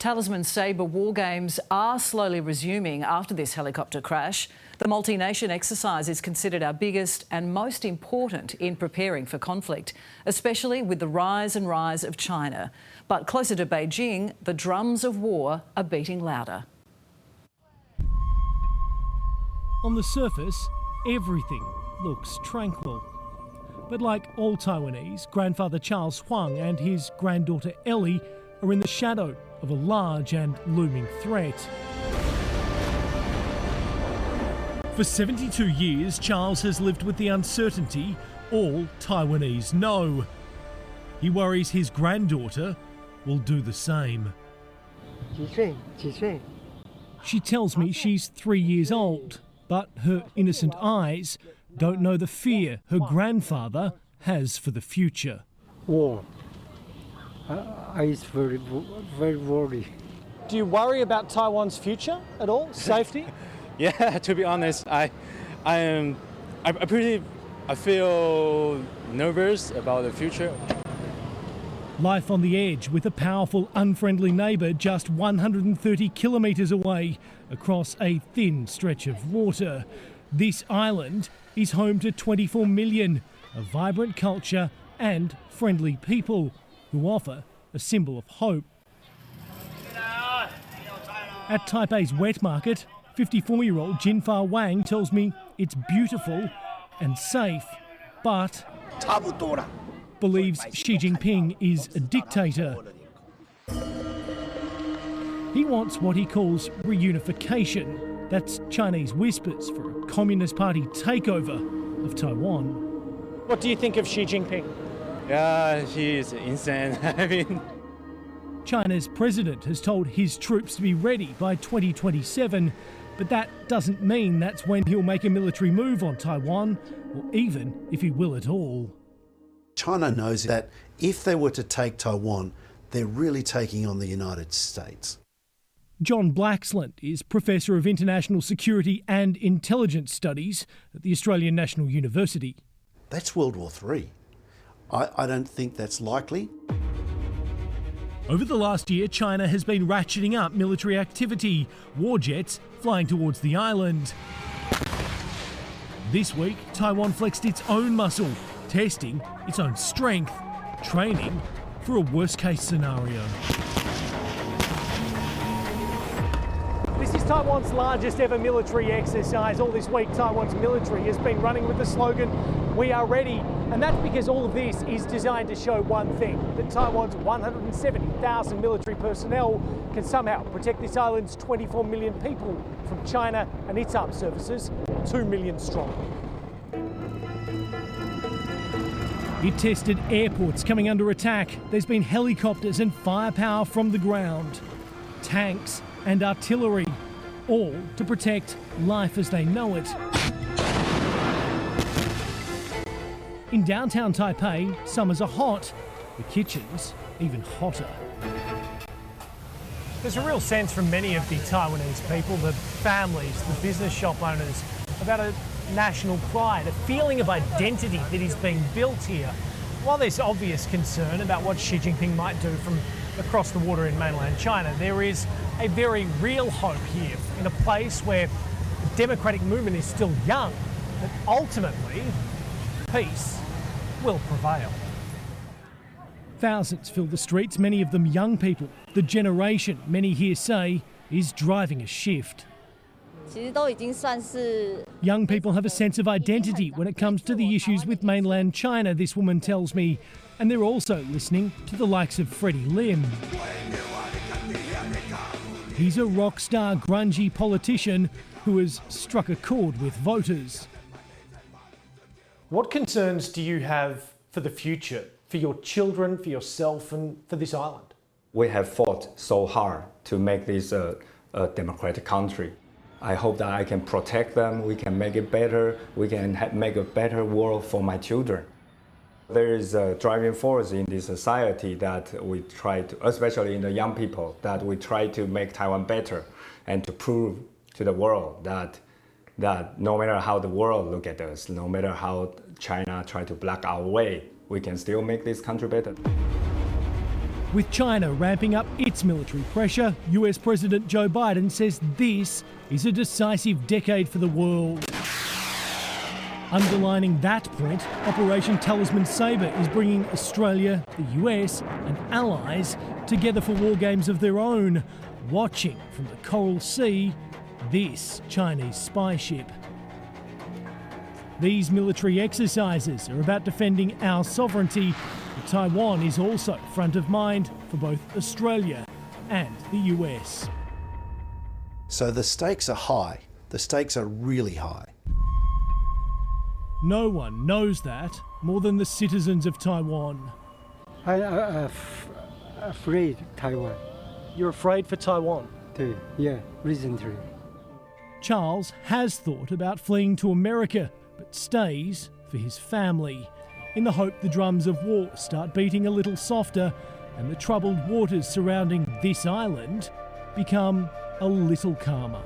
Talisman Sabre war games are slowly resuming after this helicopter crash. The multi-nation exercise is considered our biggest and most important in preparing for conflict, especially with the rise of China. But closer to Beijing, the drums of war are beating louder. On the surface, everything looks tranquil. But like all Taiwanese, grandfather Charles Huang and his granddaughter Ellie are in the shadow of a large and looming threat. For 72 years, Charles has lived with the uncertainty all Taiwanese know. He worries his granddaughter will do the same. She tells me she's 3 years old, but her innocent eyes don't know the fear her grandfather has for the future. War. I'm very worried. Do you worry about Taiwan's future at all? Safety? Yeah, to be honest, I feel nervous about the future. Life on the edge with a powerful, unfriendly neighbour just 130 kilometres away across a thin stretch of water. This island is home to 24 million, a vibrant culture and friendly people who offer a symbol of hope. At Taipei's wet market, 54-year-old Jinfa Wang tells me it's beautiful and safe, but believes Xi Jinping is a dictator. He wants what he calls reunification. That's Chinese whispers for a Communist Party takeover of Taiwan. What do you think of Xi Jinping? Yeah, he's insane. I mean, China's president has told his troops to be ready by 2027, but that doesn't mean that's when he'll make a military move on Taiwan, or even if he will at all. China knows that if they were to take Taiwan, they're really taking on the United States. John Blaxland is Professor of International Security and Intelligence Studies at the Australian National University. That's World War III. I don't think that's likely. Over the last year, China has been ratcheting up military activity, war jets flying towards the island. This week, Taiwan flexed its own muscle, testing its own strength, training for a worst-case scenario. This is Taiwan's largest ever military exercise. All this week, Taiwan's military has been running with the slogan, "We are ready." And that's because all of this is designed to show one thing, that Taiwan's 170,000 military personnel can somehow protect this island's 24 million people from China and its armed services, 2 million strong. It tested airports coming under attack. There's been helicopters and firepower from the ground, tanks and artillery, all to protect life as they know it. In downtown Taipei, summers are hot, the kitchen's even hotter. There's a real sense from many of the Taiwanese people, the families, the business shop owners, about a national pride, a feeling of identity that is being built here. While there's obvious concern about what Xi Jinping might do from across the water in mainland China, there is a very real hope here in a place where the democratic movement is still young, that ultimately peace will prevail. Thousands fill the streets, many of them young people. The generation, many here say, is driving a shift. Young people have a sense of identity when it comes to the issues with mainland China, this woman tells me, and they're also listening to the likes of Freddie Lim. He's a rock star, grungy politician who has struck a chord with voters. What concerns do you have for the future, for your children, for yourself and for this island? We have fought so hard to make this a democratic country. I hope that I can protect them, we can make it better, we can make a better world for my children. There is a driving force in this society that we try to, especially in the young people, that we try to make Taiwan better and to prove to the world that no matter how the world look at us, no matter how China try to block our way, we can still make this country better. With China ramping up its military pressure, US President Joe Biden says this is a decisive decade for the world. Underlining that point, Operation Talisman Sabre is bringing Australia, the US and allies together for war games of their own, watching from the Coral Sea this Chinese spy ship. These military exercises are about defending our sovereignty, but Taiwan is also front of mind for both Australia and the US. So the stakes are high. The stakes are really high. No one knows that more than the citizens of Taiwan. I'm afraid Taiwan. You're afraid for Taiwan? Yeah, recently. Charles has thought about fleeing to America, but stays for his family, in the hope the drums of war start beating a little softer and the troubled waters surrounding this island become a little calmer.